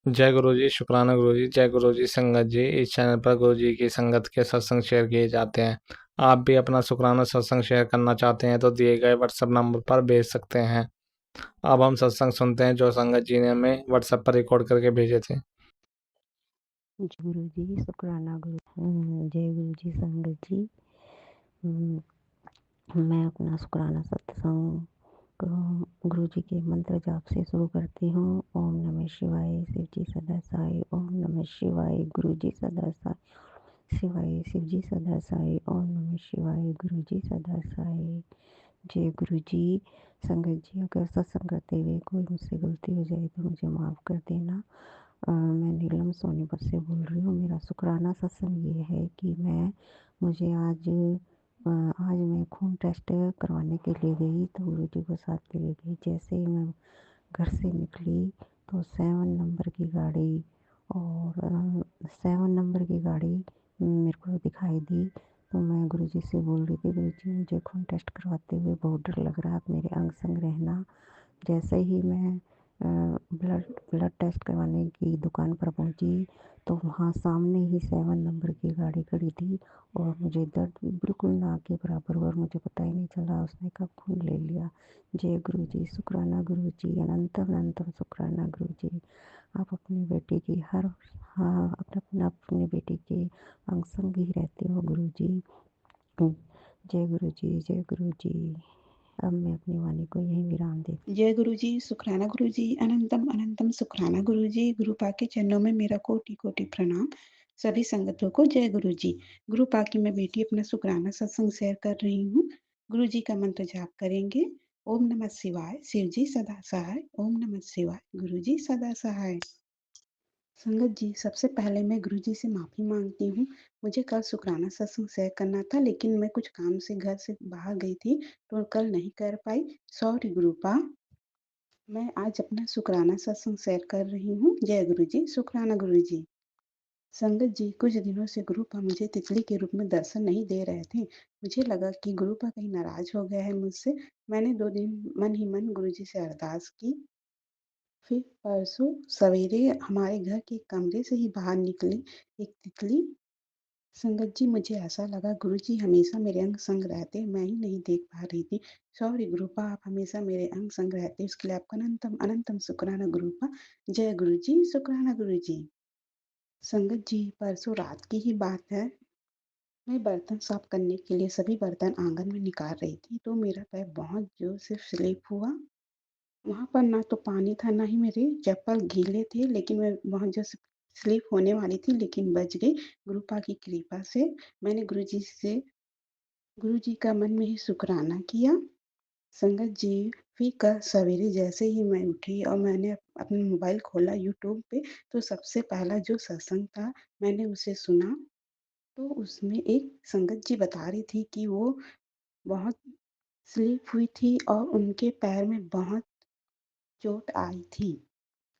जय गुरु जी, शुक्राना गुरु जी, जय गुरु जी संगत जी। इस चैनल पर गुरु जी की संगत के सत्संग शेयर किए जाते हैं। आप भी अपना शुक्राना सत्संग शेयर करना चाहते हैं तो दिए गए व्हाट्सएप नंबर पर भेज सकते हैं। अब हम सत्संग सुनते हैं जो संगत जी ने हमें व्हाट्सएप पर रिकॉर्ड करके भेजे थे। जय गुरु जी, शुक्राना गुरु। जय गुरु जी संगत जी। हम्म, मैं अपना शुक्राना सत्संग गुरु जी के मंत्र जाप से शुरू करती हूँ। ओम नमः शिवाय, शिव जी सदा साई। ओम नमः शिवाय, गुरु जी सदा साई। शिवाय शिव जी सदा साई। ओम नमः शिवाय, गुरु जी सदा साई। जय गुरु जी संगत जी, अगर सत्संग करते हुए कोई मुझसे गलती हो जाए तो मुझे माफ़ कर देना। मैं नीलम सोनीपत से बोल रही हूँ। मेरा शुक्राना सत्संग ये है कि मुझे आज मैं खून टेस्ट करवाने के लिए गई तो गुरु जी को साथ ले गई। जैसे ही मैं घर से निकली तो 7 नंबर की गाड़ी और 7 नंबर की गाड़ी मेरे को दिखाई दी। तो मैं गुरु जी से बोल रही थी, गुरु जी मुझे खून टेस्ट करवाते हुए बहुत डर लग रहा है, आप मेरे अंग संग रहना। जैसे ही मैं ब्लड ब्लड टेस्ट करवाने की दुकान पर पहुंची तो वहाँ सामने ही 7 नंबर की गाड़ी खड़ी थी और मुझे दर्द बिल्कुल ना के बराबर हुआ और मुझे पता ही नहीं चला उसने कब खून ले लिया। जय गुरु जी, शुक्राना गुरु जी, अनंतम अनंतम शुक्राना गुरु जी। आप अपनी बेटी की हर हाँ अपने बेटी के अंग संग ही रहते हो गुरु जी। जय गुरु जी, जय गुरु जी। अब मैं अपनी वाणी को यहीं विराम देती हूँ। जय गुरु जी, शुक्राना गुरु जी, अनंतम अनंतम शुक्राना गुरु जी। गुरु पाक के चरणों में मेरा कोटि कोटि प्रणाम। सभी संगतों को जय गुरु जी। गुरु पाक की मैं बेटी अपना शुक्राना सत्संग शेयर कर रही हूँ। गुरु जी का मंत्र जाप करेंगे। ओम नमः शिवाय, शिव जी सदा सहाय। ओम नमः शिवाय, गुरु जी सदा सहाय। संगत जी, सबसे पहले मैं गुरु जी से माफ़ी माँगती हूँ। मुझे कल शुक्राना सत्संग शेयर करना था, लेकिन मैं कुछ काम से घर से बाहर गई थी, तो कल नहीं कर पाई। सॉरी गुरुपा। मैं आज अपना शुक्राना सत्संग शेयर कर रही हूँ। जय गुरु जी, शुक्राना गुरु जी। संगत जी, कुछ दिनों से गुरुपा मुझे तितली के रूप में दर्शन नहीं दे रहे थे। मुझे लगा कि गुरुपा कहीं नाराज हो गया है मुझसे। मैंने 2 दिन मन ही मन गुरु जी से अरदास की। फिर परसों सवेरे हमारे घर के कमरे से ही बाहर निकली एक तितली। संगत जी, मुझे ऐसा लगा गुरुजी हमेशा मेरे अंग संग रहते, मैं ही नहीं देख पा रही थी। सॉरी गुरुपा, आप हमेशा मेरे अंग संग रहते, उसके लिए आपका अनंतम अनंतम शुक्राना गुरुपा। जय गुरु जी, शुक्राना गुरु जी। संगत जी, परसों रात की ही बात है। मैं बर्तन साफ करने के लिए सभी बर्तन आंगन में निकाल रही थी तो मेरा पैर बहुत जोर से स्लिप हुआ। वहाँ पर ना तो पानी था, ना ही मेरे चप्पल गीले थे, लेकिन मैं वहाँ जो स्लिप होने वाली थी, लेकिन बच गई। गुरुपा की कृपा से मैंने गुरुजी का मन में ही शुक्राना किया। संगत जी, फिर कल सवेरे जैसे ही मैं उठी और मैंने अपना मोबाइल खोला यूट्यूब पे, तो सबसे पहला जो सत्संग था, मैंने उसे सुना। तो उसमें एक संगत जी बता रही थी कि वो बहुत स्लिप हुई थी और उनके पैर में बहुत चोट आई थी।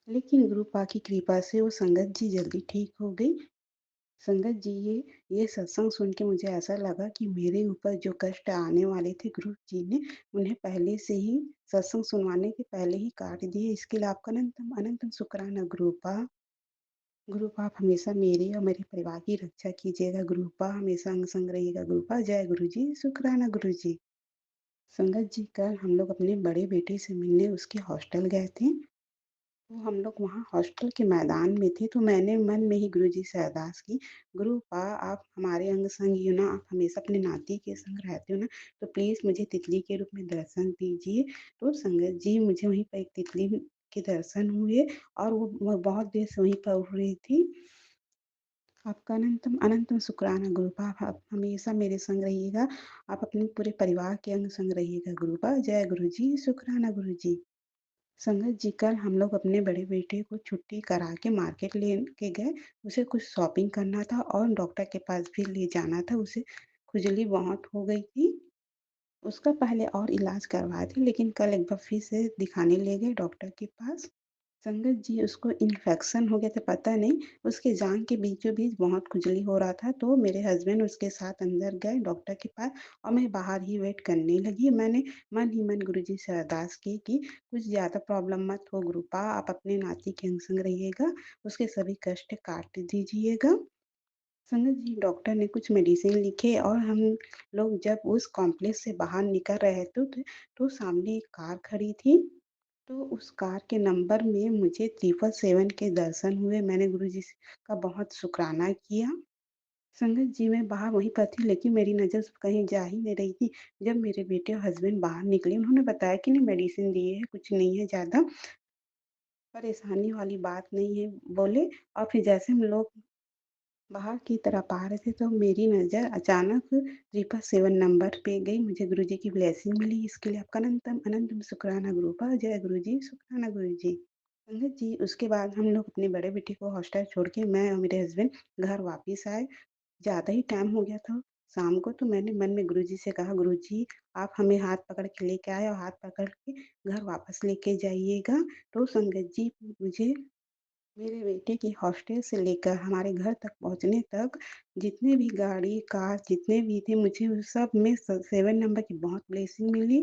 लेकिन गुरुपा की कृपा से वो संगत जी जल्दी ठीक हो गई। संगत जी, ये सत्संग सुन के मुझे ऐसा लगा कि मेरे ऊपर जो कष्ट आने वाले थे, गुरु जी ने उन्हें पहले से ही सत्संग सुनवाने के पहले ही काट दिए। इसके लिए आपका अनंतम अनंतम शुक्राना गुरुपा। गुरुपा, आप हमेशा मेरे और मेरे परिवार की रक्षा कीजिएगा गुरुपा, हमेशा अंग संग रहिएगा गुरुपा। जय गुरु जी, शुक्राना गुरु जी। संगत जी, कल हम लोग अपने बड़े बेटे से मिलने उसके हॉस्टल गए थे। तो हम लोग वहाँ हॉस्टल के मैदान में थे, तो मैंने मन में ही गुरुजी से अरदास की, गुरुपा आप हमारे अंग संग ही हो ना, आप हमेशा अपने नाती के संग रहते हो ना, तो प्लीज़ मुझे तितली के रूप में दर्शन दीजिए। तो संगत जी, मुझे वहीं पर एक तितली के दर्शन हुए और वो बहुत देर से वहीं पर उड़ रही थी। आपका अनंतम अनंतम शुक्राना गुरुपा, आप हमेशा मेरे संग रहिएगा, आप अपने पूरे परिवार के अंग संग रहिएगा गुरुपा। जय गुरु जी, शुक्राना गुरु जी। संगत जी, कल हम लोग अपने बड़े बेटे को छुट्टी करा के मार्केट लेके गए। उसे कुछ शॉपिंग करना था और डॉक्टर के पास भी ले जाना था। उसे खुजली बहुत हो गई थी। उसका पहले और इलाज करवाए थे, लेकिन कल एक बार फिर से दिखाने ले गए डॉक्टर के पास। संगत जी उसको इन्फेक्शन हो गया था पता नहीं, उसके जाँघ के बीचों-बीच बहुत खुजली हो रहा था, तो मेरे हस्बैंड उसके साथ अंदर गए डॉक्टर के पास और मैं बाहर ही वेट करने लगी। मैंने मन ही मन गुरुजी से अरदास की कि कुछ ज़्यादा प्रॉब्लम मत हो गुरुपा, आप अपने नाती के संग रहिएगा, उसके सभी कष्ट काट दीजिएगा। संगत जी डॉक्टर ने कुछ मेडिसिन लिखे और हम लोग जब उस कॉम्प्लेक्स से बाहर निकल रहे तो सामने एक कार खड़ी थी। तो उस कार के नंबर में मुझे 777 के दर्शन हुए। मैंने गुरुजी का बहुत शुकराना किया। संगत जी मैं बाहर वहीं पर थी लेकिन मेरी नज़र कहीं जा ही नहीं रही थी। जब मेरे बेटे और हस्बैंड बाहर निकले उन्होंने बताया कि नहीं मेडिसिन दिए हैं, कुछ नहीं है ज़्यादा परेशानी वाली बात नहीं है बोले और फिर जैसे हम लोग बाहर की तरफ आ रहे थे तो मेरी नज़र अचानक 777 नंबर पे गई। मुझे गुरुजी की ब्लेसिंग मिली। इसके लिए आपका अनंतम अनंतम शुक्राना गुरुपा। जय गुरुजी, शुक्राना गुरुजी। संगत जी उसके बाद हम लोग अपने बड़े बेटे को हॉस्टल छोड़ के मैं और मेरे हस्बैंड घर वापिस आए। ज़्यादा ही टाइम हो गया था शाम को तो मैंने मन में गुरुजी से कहा गुरुजी आप हमें हाथ पकड़ के लेके आए और हाथ पकड़ के घर वापस लेके जाइएगा। तो संगत जी मुझे मेरे बेटे की हॉस्टल से लेकर हमारे घर तक पहुँचने तक जितने भी गाड़ी, कार जितने भी थे मुझे उस सब में स 7 नंबर की बहुत ब्लेसिंग मिली।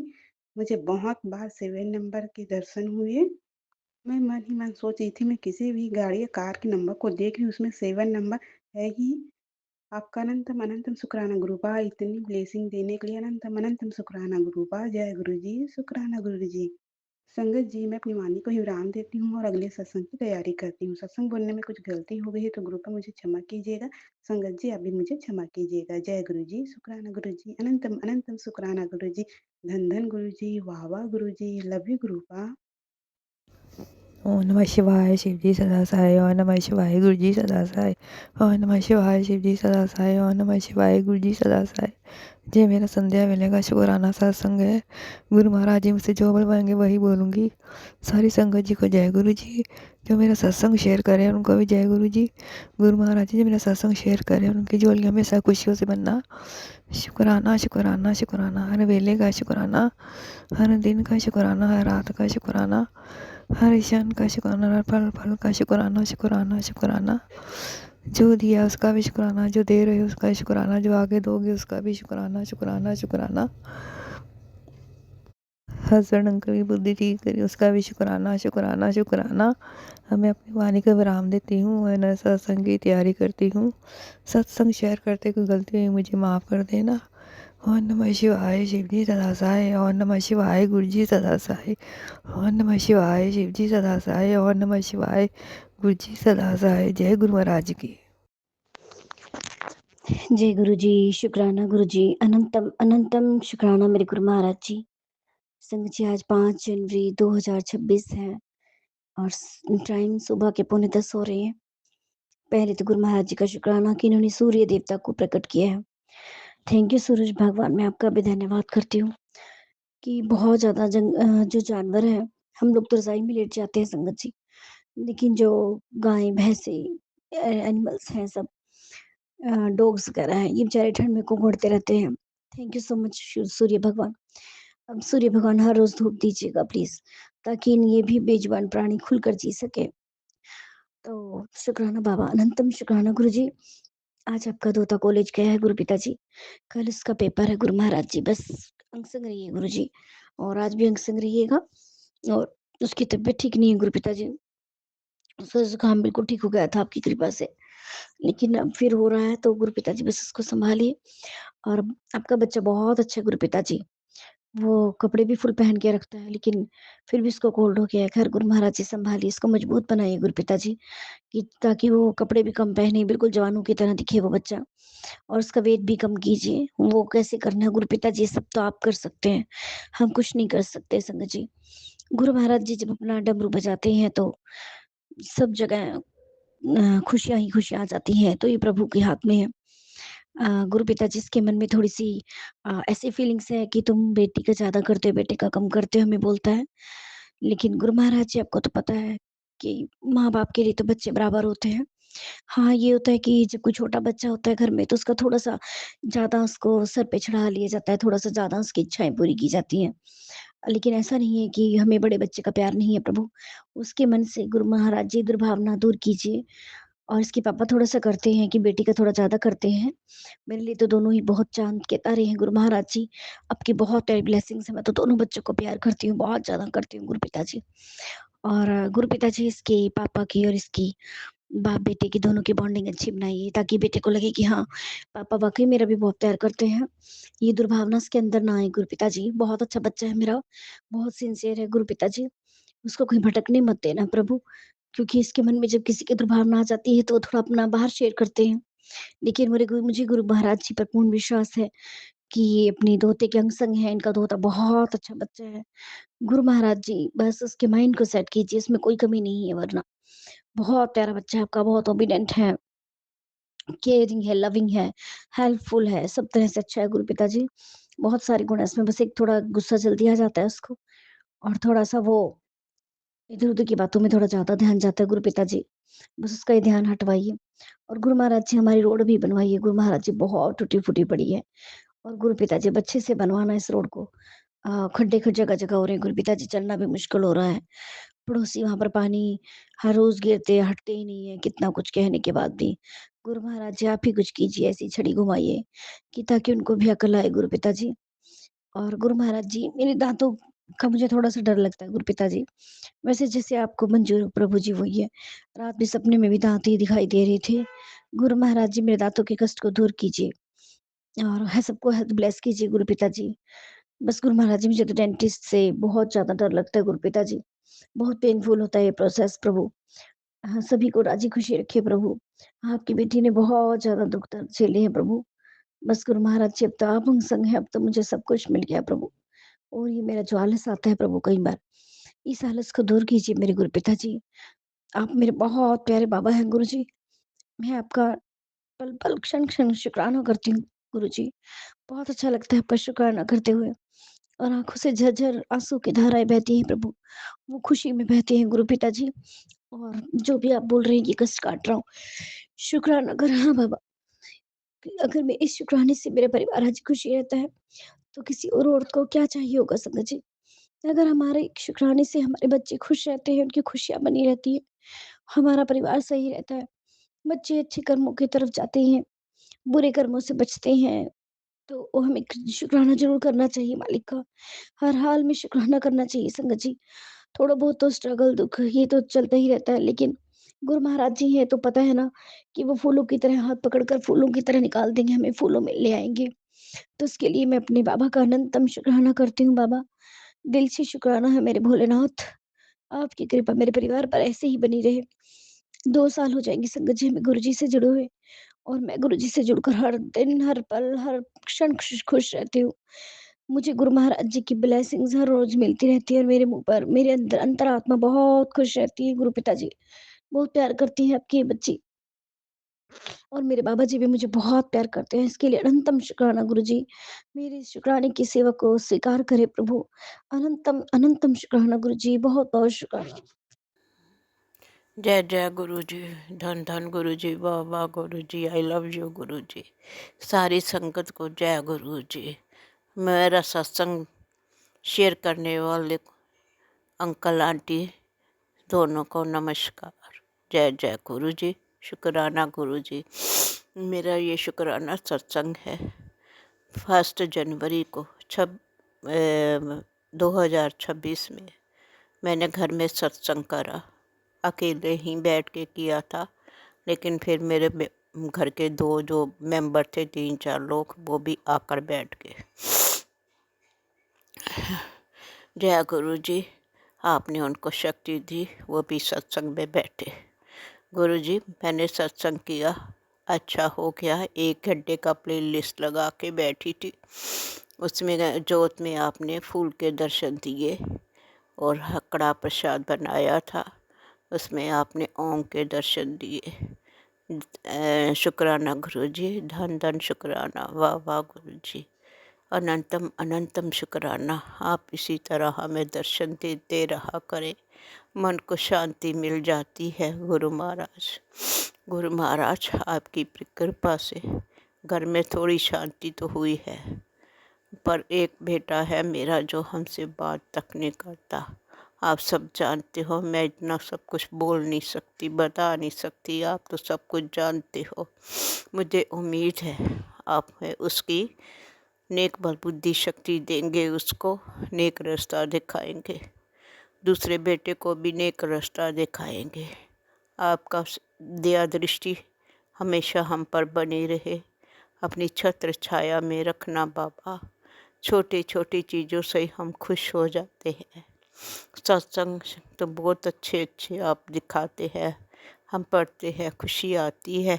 मुझे बहुत बार 7 नंबर के दर्शन हुए। मैं मन ही मन सोच रही थी मैं किसी भी गाड़ी या कार के नंबर को देख रही हूँ उसमें 7 नंबर है ही। आपका अनंतम अनंतम शुक्राना गुरुपा इतनी ब्लेसिंग देने के लिए अनंतम अनंतम शुक्राना गुरुपा। जय गुरुजी, शुक्राना गुरुजी। संगत जी, मैं अपनी वाणी को ही विराम देती हूँ और अगले सत्संग की तैयारी करती हूँ। सत्संग बोलने में कुछ गलती हो गई है तो गुरुपा मुझे क्षमा कीजिएगा। संगत जी, आप भी मुझे क्षमा कीजिएगा। जय गुरु जी, शुक्राना गुरु जी, अनंतम अनंतम शुक्राना गुरु जी, धन धन गुरु जी, वाह वाह गुरु जी, लव यू गुरुपा। ओम नमः शिवाय शिव जी सदा सहाय। ओम नमः शिवाय गुरु जी सदा सहाय। ओम नमः शिवाय शिव जी सदा सहाय। ओम नमः शिवाय गुरु जी सदा सहाय। जय मेरा संध्या वेले का शुक्राना सत्संग है। गुरु महाराज जी मुझसे जो बोलवाएंगे वही बोलूँगी। सारी संगत जी को जय गुरु जी। जो मेरा सत्संग शेयर करें उनको भी जय गुरु जी। गुरु महाराज जी जो मेरा सत्संग शेयर करें उनकी झोली हमेशा खुशियों से बनना। शुक्राना शुक्राना शुक्राना, हर वेले का शुक्राना, हर दिन का शुक्राना, हर रात का शुक्राना, हर क्षण का शुक्राना, हर पल पल का शुक्राना शुक्राना शुक्राना। जो दिया उसका भी शुक्राना, जो दे रहे हो उसका शुक्राना, जो आगे दोगे उसका भी शुक्राना शुक्राना शुक्राना। हस्बैंड अंकल की बुद्धि ठीक करी उसका भी शुक्राना शुक्राना शुक्राना। मैं अपनी वाणी का विराम देती हूँ। मैं सत्संग की तैयारी करती हूँ। सत्संग शेयर करते कोई गलती हुई मुझे माफ़ कर देना। ओम नमः शिवाय शिव जी सदा सहाय। ओम नमः शिवाय गुरु जी सदा सहाय। ओम नमः शिवाय शिव जी सदा सहाय। ओम नमः शिवाय गुरु जी सदा सहाय। जय गुरु महाराज की। जय गुरु जी, शुक्राना गुरु जी, अनंतम अनंतम शुक्राना मेरे गुरु महाराज जी। संगत जी आज 5 जनवरी 2026 है और टाइम सुबह के 9:45 हो रहे हैं। पहले तो गुरु महाराज जी का शुक्राना कि इन्होंने सूर्य देवता को प्रकट किया है। थैंक यू सूरज भगवान, मैं आपका भी धन्यवाद करती हूँ कि बहुत ज़्यादा जो जानवर हैं, हम लोग तो रज़ाई में लेट जाते हैं संगत जी, लेकिन जो गाय, भैंसे एनिमल्स हैं सब डॉग्स वगैरह हैं, ये बेचारे ठंड में कुहकते रहते हैं। थैंक यू सो मच सूर्य भगवान। अब सूर्य भगवान हर रोज़ धूप दीजिएगा प्लीज़, ताकि ये भी बेजुबान प्राणी खुलकर जी सके। तो शुक्राना बाबा, अनंतम शुक्राना गुरुजी। आज आपका तोता कॉलेज गया है गुरु पिताजी, कल उसका पेपर है गुरु महाराज जी, बस अंग संग रहिए गुरुजी और आज भी अंग संग रहिएगा। और उसकी तबीयत ठीक नहीं है गुरु पिताजी, उसका जुकाम बिल्कुल ठीक हो गया था आपकी कृपा से, लेकिन अब फिर हो रहा है तो गुरु पिताजी बस उसको सँभालिए। और आपका बच्चा बहुत अच्छा है गुरु पिताजी, वो कपड़े भी फुल पहन के रखता है, लेकिन फिर भी उसको कोल्ड हो गया है। खैर गुरु महाराज जी सँभालिए, इसको मजबूत बनाइए गुरु पिताजी कि ताकि वो कपड़े भी कम पहने, बिल्कुल जवानों की तरह दिखे वो बच्चा। और उसका वेट भी कम कीजिए। वो कैसे करना है गुरु पिताजी, ये सब तो आप कर सकते हैं, हम कुछ नहीं कर सकते संगत जी। गुरु महाराज जी जब अपना डमरू बजाते हैं तो सब जगह खुशियाँ ही खुशियाँ आ जाती हैं, तो ये प्रभु के हाथ में है। गुरु पिताजी इसके मन में थोड़ी-सी ऐसी फीलिंग्स है कि तुम बेटी का ज़्यादा करते हो, बेटे का कम करते हो, हमें बोलता है। लेकिन गुरु महाराज जी आपको तो पता है कि माँ-बाप के लिए तो बच्चे बराबर होते हैं। हाँ, ये होता है कि जब कोई छोटा बच्चा होता है घर में तो उसका थोड़ा-सा ज़्यादा उसको सर पे चढ़ा लिया जाता है, थोड़ा-सा ज़्यादा उसकी इच्छाएँ पूरी की जाती हैं। लेकिन ऐसा नहीं है कि हमें बड़े बच्चे का प्यार नहीं है प्रभु। उसके मन से गुरु महाराज जी दुर्भावना दूर कीजिए। और इसके पापा थोड़ा-सा करते हैं कि बेटी का थोड़ा ज़्यादा करते हैं। मेरे लिए तो दोनों ही बहुत चाँद के तारे हैं गुरु महाराज जी। आपकी बहुत सारी ब्लेसिंग्स हैं। मैं तो दोनों बच्चों को प्यार करती हूँ, बहुत ज़्यादा करती हूँ गुरु पिताजी। और गुरु पिताजी इसके पापा की और इसकी बाप-बेटे की दोनों की बॉन्डिंग अच्छी बनाइए, ताकि बेटे को लगे कि हाँ, पापा वाक़ई मेरा भी बहुत प्यार करते हैं। ये दुर्भावना इसके अंदर ना आए गुरु पिताजी। बहुत अच्छा बच्चा है मेरा, बहुत सिंसियर है गुरु पिताजी। उसको कहीं भटकने मत देना प्रभु, क्योंकि इसके मन में जब किसी की दुर्भावना आ जाती है तो वो थोड़ा अपना बाहर शेयर करते हैं। लेकिन मुझे गुरु महाराज जी पर पूर्ण विश्वास है कि ये अपने दोते के अंग-संग हैं, इनका दोता बहुत अच्छा बच्चा है। गुरु महाराज जी बस उसके माइंड को सेट कीजिए, इसमें कोई कमी नहीं है वरना। बहुत प्यारा बच्चा है आपका, बहुत ओबीडिएंट है, केयरिंग है, लविंग है, हेल्पफुल है, सब तरह से अच्छा है गुरु पिताजी। बहुत सारे गुण हैं इसमें, बस एक थोड़ा गुस्सा जल्दी आ जाता है उसको और थोड़ा-सा वो इधर-उधर की बातों में थोड़ा ज़्यादा ध्यान जाता है गुरु पिताजी। बस उसका ये ध्यान हटवाइए। और गुरु महाराज जी हमारी रोड भी बनवाइए। गुरु महाराज जी बहुत टूटी-फूटी पड़ी है और गुरु पिताजी अब अच्छे से बनवाना इस रोड को। खड्डे जगह-जगह हो रहे हैं गुरु पिताजी, चलना भी मुश्किल हो रहा है। पड़ोसी वहाँ पर पानी हर रोज़ गिरते हैं, हटते ही नहीं है, कितना कुछ कहने के बाद भी। गुरु महाराज जी आप ही कुछ कीजिए, ऐसी छड़ी घुमाइए कि ताकि उनको भी अकल आए गुरु पिताजी। और गुरु महाराज जी मेरे दाँतों का मुझे थोड़ा-सा डर लगता है गुरु पिताजी। वैसे जैसे आपको मंज़ूर हो प्रभु जी वही है। रात में सपने में भी दाँत ही दिखाई दे रहे थे। गुरु महाराज जी मेरे दाँतों के कष्ट को दूर कीजिए और है सबको हेल्थ ब्लेस कीजिए गुरु पिताजी। बस गुरु महाराज जी मुझे तो डेंटिस्ट से बहुत ज़्यादा डर लगता है गुरु पिताजी। बहुत पेनफुल होता है ये प्रोसेस प्रभु। हाँ, सभी को राज़ी-खुशी रखिए प्रभु। आपकी बेटी ने बहुत ज़्यादा दुःख दर्द झेले हैं प्रभु। बस गुरु महाराज जी अब तो आप हम संग हैं, अब तो मुझे सब कुछ मिल गया प्रभु। और ये मेरा जो आलस आता है प्रभु कई बार, इस आलस को दूर कीजिए मेरे गुरु पिताजी। आप मेरे बहुत प्यारे बाबा हैं गुरुजी। मैं आपका पल-पल, क्षण-क्षण शुकराना करती हूँ गुरुजी। बहुत अच्छा लगता है आपका शुकराना करते हुए और आँखों से झरझर आँसू की धाराएँ बहती हैं प्रभु, वो खुशी में बहती हैं गुरु पिताजी। और जो भी आप बोल रहे हैं कि कष्ट काट रहा हूँ, शुकराना कर हाँ बाबा, कि अगर मैं इस शुकराने से मेरा परिवार आज खुशी रहता है, तो किसी और औरत को क्या चाहिए होगा संगत जी। अगर हमारे शुकराने से हमारे बच्चे खुश रहते हैं, उनकी खुशियाँ बनी रहती हैं, हमारा परिवार सही रहता है, बच्चे अच्छे कर्मों की तरफ जाते हैं, बुरे कर्मों से बचते हैं, तो वो हमें शुकराना ज़रूर करना चाहिए मालिक का। हर हाल में शुकराना करना चाहिए संगत जी। थोड़ा बहुत तो स्ट्रगल, दुःख ये तो चलता ही रहता है, लेकिन गुरु महाराज जी हैं तो पता है ना कि वो फूलों की तरह हाथ पकड़कर फूलों की तरह निकाल देंगे, हमें फूलों में ले आएँगे। तो उसके लिए मैं अपने बाबा का अनंतम शुकराना करती हूँ बाबा। दिल से शुकराना है मेरे भोलेनाथ। आपकी कृपा मेरे परिवार पर ऐसे ही बनी रहे। 2 साल हो जाएँगे संगत जी हमें गुरुजी से जुड़े हुए और मैं गुरुजी से जुड़कर हर दिन, हर पल, हर क्षण खुश खुश रहती हूँ। मुझे गुरु महाराज जी की ब्लेसिंग्स हर रोज़ मिलती रहती है और मेरे मुँह पर मेरे अंदर अंतरात्मा बहुत खुश रहती है गुरु पिताजी। बहुत प्यार करती है आपकी ये बच्ची और मेरे बाबा जी भी मुझे बहुत प्यार करते हैं। इसके लिए अनंतम शुकराना गुरुजी। मेरी इस शुकराने की सेवा को स्वीकार करें प्रभु। अनंतम अनंतम शुकराना गुरुजी, बहुत-बहुत शुकराना। जय जय गुरु जी, धन धन गुरु जी, वाह वाह गुरु जी, आई लव यू गुरु जी। सारी संगत को जय गुरु जी। मेरा सत्संग शेयर करने वाले अंकल आंटी दोनों को नमस्कार। जय जय गुरु जी, शुक्राना गुरु जी। मेरा ये शुक्राना सत्संग है 1 जनवरी को 2026 में मैंने घर में सत्संग करा। अकेले ही बैठ के किया था, लेकिन फिर मेरे घर के 2 जो मेंबर थे, 3-4 लोग, वो भी आकर बैठ गए। जय गुरु जी, आपने उनको शक्ति दी, वो भी सत्संग में बैठे। गुरु जी, मैंने सत्संग किया, अच्छा हो गया। 1 घंटे का प्लेलिस्ट लगा के बैठी थी। उसमें जोत में आपने फूल के दर्शन दिए और कड़ा प्रसाद बनाया था, उसमें आपने ओम के दर्शन दिए। शुक्राना गुरु जी, धन धन शुक्राना, वाह वाह गुरु जी, अनंतम अनंतम शुक्राना। आप इसी तरह हमें दर्शन देते रहा करें, मन को शांति मिल जाती है। गुरु महाराज आपकी कृपा से घर में थोड़ी शांति तो हुई है। पर एक बेटा है मेरा जो हमसे बात तक नहीं करता। आप सब जानते हो मैं इतना सब कुछ बोल नहीं सकती, बता नहीं सकती, आप तो सब कुछ जानते हो। मुझे उम्मीद है आप में उसकी नेक बल बुद्धि शक्ति देंगे, उसको नेक रास्ता दिखाएंगे, दूसरे बेटे को भी नेक रास्ता दिखाएंगे। आपका दया दृष्टि हमेशा हम पर बनी रहे, अपनी छत्र छाया में रखना बाबा। छोटी छोटी चीज़ों से ही हम खुश हो जाते हैं। सत्संग तो बहुत अच्छे अच्छे आप दिखाते हैं, हम पढ़ते हैं, खुशी आती है,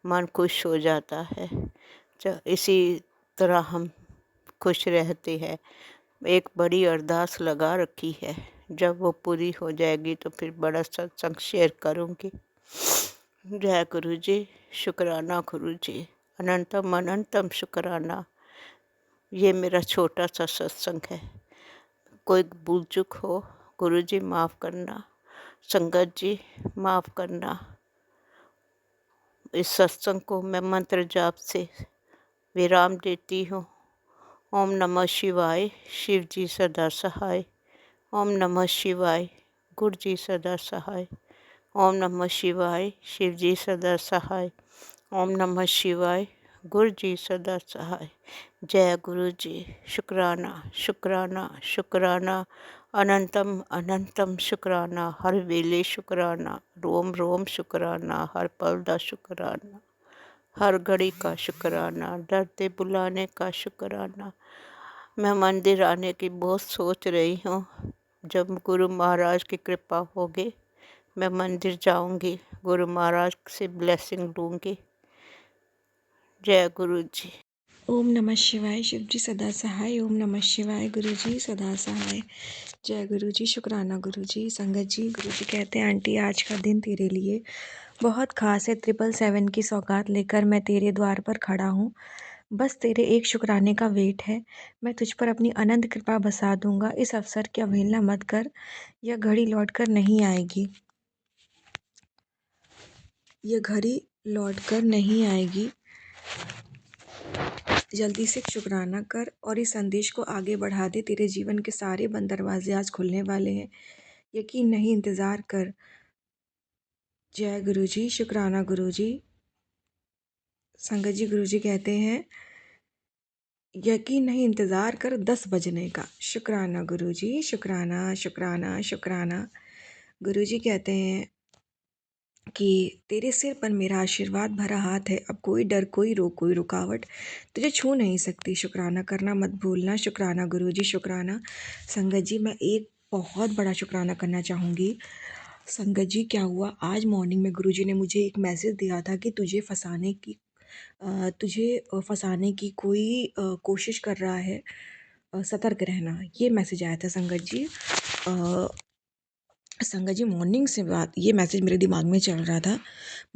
मन खुश हो जाता है। इसी तरह हम खुश रहते हैं। एक बड़ी अरदास लगा रखी है, जब वो पूरी हो जाएगी तो फिर बड़ा सत्संग शेयर करूँगी। जय गुरु जी, शुक्राना गुरु जी, अनंतम अनंतम शुक्राना। ये मेरा छोटा सा सत्संग है, कोई भूल चूक हो गुरु जी माफ़ करना, संगत जी माफ़ करना। इस सत्संग को मैं मंत्र जाप से विराम देती हूँ। ओम नमः शिवाय, शिव जी सदा सहाय। ओम नमः शिवाय, गुरु जी सदा सहाय। ओम नमः शिवाय, शिव जी सदा सहाय। ओम नमः शिवाय, गुरु जी सदा सहाय। जय गुरु जी, शुक्राना शुक्राना शुक्राना, अनंतम अनंतम शुक्राना, हर वेले शुक्राना, रोम रोम शुक्राना, हर पल दा शुक्राना, हर घड़ी का शुक्राना, डरते बुलाने का शुक्राना। मैं मंदिर आने की बहुत सोच रही हूँ, जब गुरु महाराज की कृपा होगी मैं मंदिर जाऊंगी, गुरु महाराज से ब्लेसिंग लूँगी। जय गुरु जी। ओम नमः शिवाय, शिव जी सदा सहाय। ओम नमः शिवाय, गुरु जी सदा सहाय। जय गुरु जी, शुक्राना गुरु जी। संगत जी, गुरु जी कहते हैं आंटी आज का दिन तेरे लिए बहुत खास है। 777 की सौगात लेकर मैं तेरे द्वार पर खड़ा हूँ, बस तेरे एक शुक्राने का वेट है। मैं तुझ पर अपनी अनंत कृपा बसा दूंगा, इस अवसर की अवहेलना मत कर, यह घड़ी लौट कर नहीं आएगी, यह घड़ी लौट कर नहीं आएगी। जल्दी से शुक्राना कर और इस संदेश को आगे बढ़ा दे। तेरे जीवन के सारे बंद दरवाजे आज खुलने वाले हैं, यकीन नहीं, इंतज़ार कर। जय गुरु जी, शुक्राना गुरु जी। संगत जी, गुरु जी कहते हैं यकीन नहीं, इंतज़ार कर 10 बजने का। शुक्राना गुरु जी, शुक्राना शुक्राना शुक्राना। गुरु जी कहते हैं कि तेरे सिर पर मेरा आशीर्वाद भरा हाथ है, अब कोई डर, कोई रोक, कोई रुकावट तुझे छू नहीं सकती। शुक्राना करना मत भूलना। शुक्राना गुरु जी, शुक्राना। संगत जी, मैं एक बहुत बड़ा शुक्राना करना चाहूँगी। संगत जी, क्या हुआ, आज मॉर्निंग में गुरु जी ने मुझे एक मैसेज दिया था कि तुझे फंसाने की कोई कोशिश कर रहा है, सतर्क रहना। ये मैसेज आया था संगत जी। संगत जी, मॉर्निंग से बात, ये मैसेज मेरे दिमाग में चल रहा था।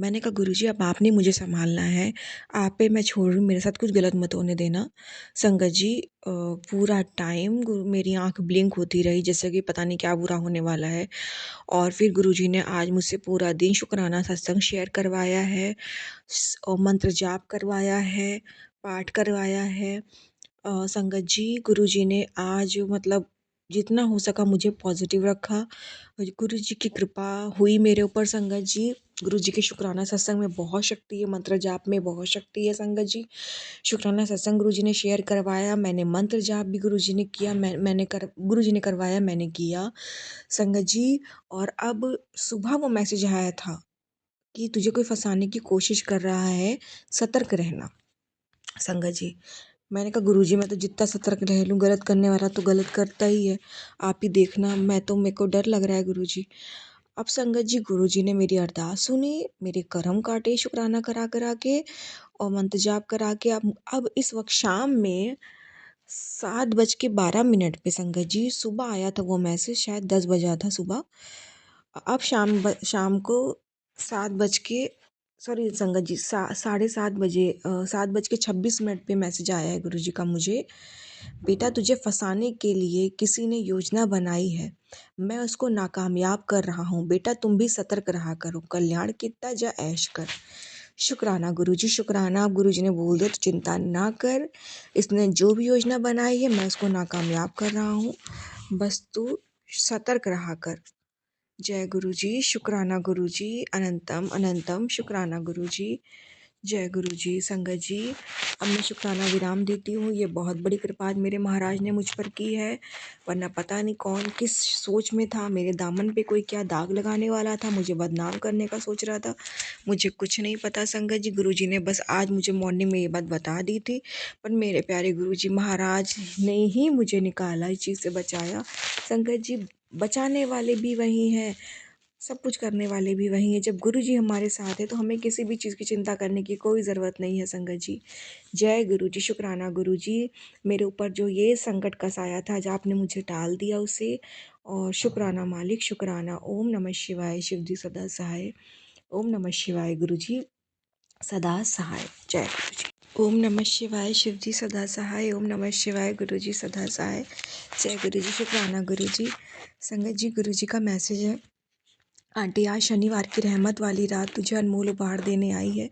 मैंने कहा गुरुजी अब आपने मुझे संभालना है, आप पे मैं छोड़ रही हूँ, मेरे साथ कुछ गलत मत होने देना। संगत जी, पूरा टाइम मेरी आंख ब्लिंक होती रही जैसे कि पता नहीं क्या बुरा होने वाला है। और फिर गुरुजी ने आज मुझसे पूरा दिन शुक्राना सत्संग शेयर करवाया है, और मंत्र जाप करवाया है, पाठ करवाया है। संगत जी, गुरुजी ने आज मतलब जितना हो सका मुझे पॉजिटिव रखा। गुरु जी की कृपा हुई मेरे ऊपर। संगत जी, गुरु जी के शुक्राना सत्संग में बहुत शक्ति है, मंत्र जाप में बहुत शक्ति है। संगत जी, शुक्राना सत्संग गुरु जी ने शेयर करवाया, मैंने मंत्र जाप भी गुरु जी ने किया, गुरु जी ने करवाया, मैंने किया। संगत जी, और अब सुबह वो मैसेज आया था कि तुझे कोई फंसाने की कोशिश कर रहा है, सतर्क रहना। संगत जी, मैंने कहा गुरुजी मैं तो जितना सतर्क रह लूँ, गलत करने वाला तो गलत करता ही है, आप ही देखना, मेरे को डर लग रहा है गुरुजी। अब संगत जी, गुरुजी ने मेरी अरदास सुनी, मेरे कर्म काटे शुक्राना करा करा के और मंत्र जाप करा के। अब इस वक्त शाम में 7:12 पे संगत जी, सुबह आया था वो मैसेज, शायद 10 बजा था सुबह। अब शाम को 7 बज के सॉरी संगत जी, 7:30 बजे 7:26 पे मैसेज आया है गुरुजी का मुझे, बेटा तुझे फंसाने के लिए किसी ने योजना बनाई है, मैं उसको नाकामयाब कर रहा हूँ, बेटा तुम भी सतर्क रहा करो, कल्याण कितना जा ऐश कर। शुक्राना गुरुजी, शुक्राना। अब गुरुजी ने बोल दिया तो चिंता ना कर, इसने जो भी योजना बनाई है मैं उसको नाकामयाब कर रहा हूँ, बस तू सतर्क रहा कर। जय गुरुजी, शुक्राना गुरुजी, अनंतम अनंतम शुक्राना गुरुजी। जय गुरुजी। संगत जी, अब मैं शुक्राना विराम देती हूँ। ये बहुत बड़ी कृपा आज मेरे महाराज ने मुझ पर की है, वरना पता नहीं कौन किस सोच में था। मेरे दामन पे कोई क्या दाग लगाने वाला था, मुझे बदनाम करने का सोच रहा था, मुझे कुछ नहीं पता संगत जी। गुरुजी ने बस आज मुझे मॉर्निंग में ये बात बता दी थी, पर मेरे प्यारे गुरुजी महाराज ने ही मुझे निकाला, इस चीज़ से बचाया। संगत जी, बचाने वाले भी वही हैं, सब कुछ करने वाले भी वही हैं। जब गुरुजी हमारे साथ है तो हमें किसी भी चीज़ की चिंता करने की कोई ज़रूरत नहीं है संगत जी। जय गुरुजी, शुक्राना गुरुजी। मेरे ऊपर जो ये संकट का साया था, आज आपने मुझे टाल दिया उसे, और शुक्राना मालिक, शुक्राना। ओम नमः शिवाय, शिव जी सदा सहाय। ओम नमः शिवाय, गुरुजी सदा सहाय। जय गुरुजी। ओम नमः शिवाय, शिव जी सदा सहाय। ओम नमः शिवाय, गुरुजी सदा सहाय। जय गुरुजी, शुक्राना गुरुजी। संगत जी, गुरुजी का मैसेज है, आंटी आज शनिवार की रहमत वाली रात तुझे अनमोल उपहार देने आई है।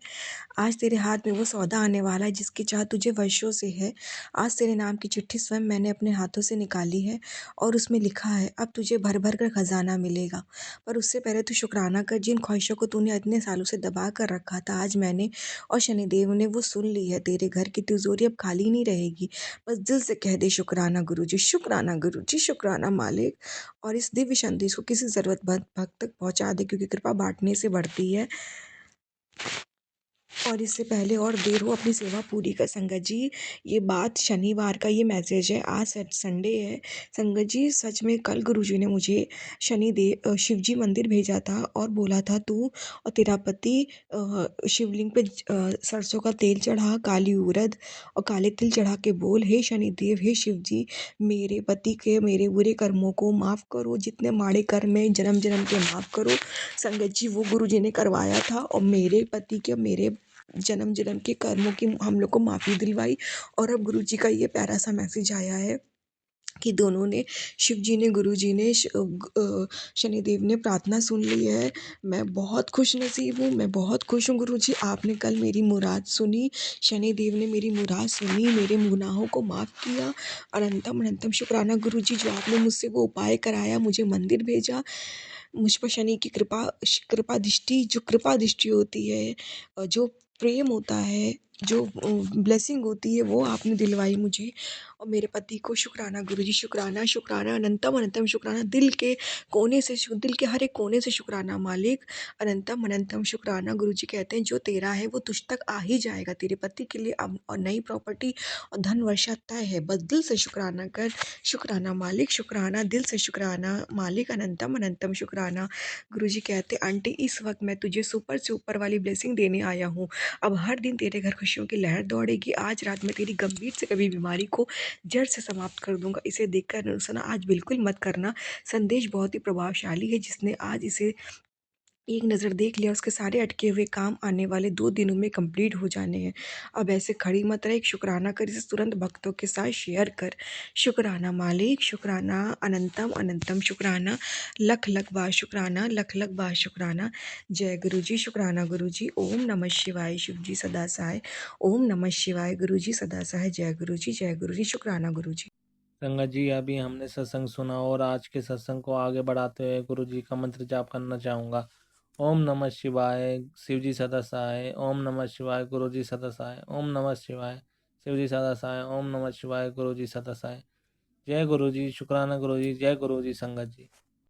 आज तेरे हाथ में वो सौदा आने वाला है जिसकी चाह तुझे वर्षों से है। आज तेरे नाम की चिट्ठी स्वयं मैंने अपने हाथों से निकाली है और उसमें लिखा है, अब तुझे भर भर कर खजाना मिलेगा। पर उससे पहले तू शुक्राना कर, जिन ख्वाहिशों को तूने इतने सालों से दबा कर रखा था, आज मैंने और शनिदेव ने वो सुन ली है। तेरे घर की तिजोरी अब खाली नहीं रहेगी। बस दिल से कह दे शुक्राना गुरुजी, शुक्राना गुरुजी, शुक्राना मालिक। और इस दिव्य संदेश को किसी ज़रूरतमंद भक्त तक पहुँचा दे, क्योंकि कृपा बाँटने से बढ़ती है। और इससे पहले और देर हो अपनी सेवा पूरी कर। संगत जी, ये बात शनिवार का ये मैसेज है, आज संडे है। संगत जी, सच में कल गुरुजी ने मुझे शिव जी मंदिर भेजा था और बोला था, तू और तेरा पति शिवलिंग पे सरसों का तेल चढ़ा, काली उड़द और काले तिल चढ़ा के बोल, हे शनिदेव, हे शिव जी, मेरे पति के मेरे बुरे कर्मों को माफ़ करो, जितने माड़े कर्म हैं जन्म जन्म के माफ़ करो। संगत जी, वो गुरुजी ने करवाया था और मेरे पति के मेरे जन्म जन्म के कर्मों की हम लोग को माफ़ी दिलवाई। और अब गुरुजी का ये प्यारा सा मैसेज आया है कि दोनों ने, शिव जी ने, गुरु जी ने, शनिदेव ने प्रार्थना सुन ली है। मैं बहुत खुश नसीब हूँ, मैं बहुत खुश हूँ गुरु जी, आपने कल मेरी मुराद सुनी, शनिदेव ने मेरी मुराद सुनी, मेरे गुनाहों को माफ़ किया। अनंतम अनंतम शुक्राना गुरु जी, जो आपने मुझसे वो उपाय कराया, मुझे मंदिर भेजा, मुझ पर शनि की कृपा दृष्टि, जो कृपा दृष्टि होती है, जो प्रेम होता है, जो ब्लेसिंग होती है, वो आपने दिलवाई मुझे और मेरे पति को। शुक्राना गुरुजी, शुक्राना शुक्राना, अनंतम अनंतम शुक्राना, दिल के कोने से, दिल के हर एक कोने से शुक्राना मालिक। अनंतम अनंतम शुक्राना। गुरुजी कहते हैं, जो तेरा है वो तुझ तक आ ही जाएगा। तेरे पति के लिए अब और नई प्रॉपर्टी और धन वर्षा तय है, बस दिल से शुक्राना कर। शुक्राना मालिक, शुक्राना, दिल से शुक्राना मालिक। अनंतम अनंतम शुक्राना। गुरुजी कहते, आंटी इस वक्त मैं तुझे सुपर से ऊपर वाली ब्लेसिंग देने आया हूँ। अब हर दिन तेरे घर खुशियों की लहर दौड़ेगी। आज रात में तेरी गंभीर से कभी बीमारी को जड़ से समाप्त कर दूंगा। इसे देखकर अनुसरना आज बिल्कुल मत करना। संदेश बहुत ही प्रभावशाली है, जिसने आज इसे एक नज़र देख लिया, उसके सारे अटके हुए काम आने वाले 2 दिनों में कंप्लीट हो जाने हैं। अब ऐसे खड़ी मत रह, एक शुक्राना कर, इसे तुरंत भक्तों के साथ शेयर कर। शुक्राना मालिक, शुक्राना, अनंतम अनंतम शुक्राना, लख लख बार शुक्राना, लख लख बार शुक्राना। जय गुरु जी, शुक्राना गुरु जी। ओम नमः शिवाय, शिव जी सदा सहाय। ओम नमः शिवाय, गुरु जी सदा सहाय। जय गुरु जी, जय गुरु जी, शुक्राना गुरु जी। संगत जी, अभी हमने सत्संग सुना और आज के सत्संग को आगे बढ़ाते हुए गुरु जी का मंत्र जाप करना चाहूँगा। ओम नमः शिवाय, शिव जी सदा सहाय। ओम नमः शिवाय, गुरु जी सदा सहाय। ओम नमः शिवाय, शिव जी सदा सहाय। ओम नमः शिवाय, गुरु जी सदा सहाय। जय गुरु जी, शुक्राना गुरु जी, जय गुरु जी संगत जी।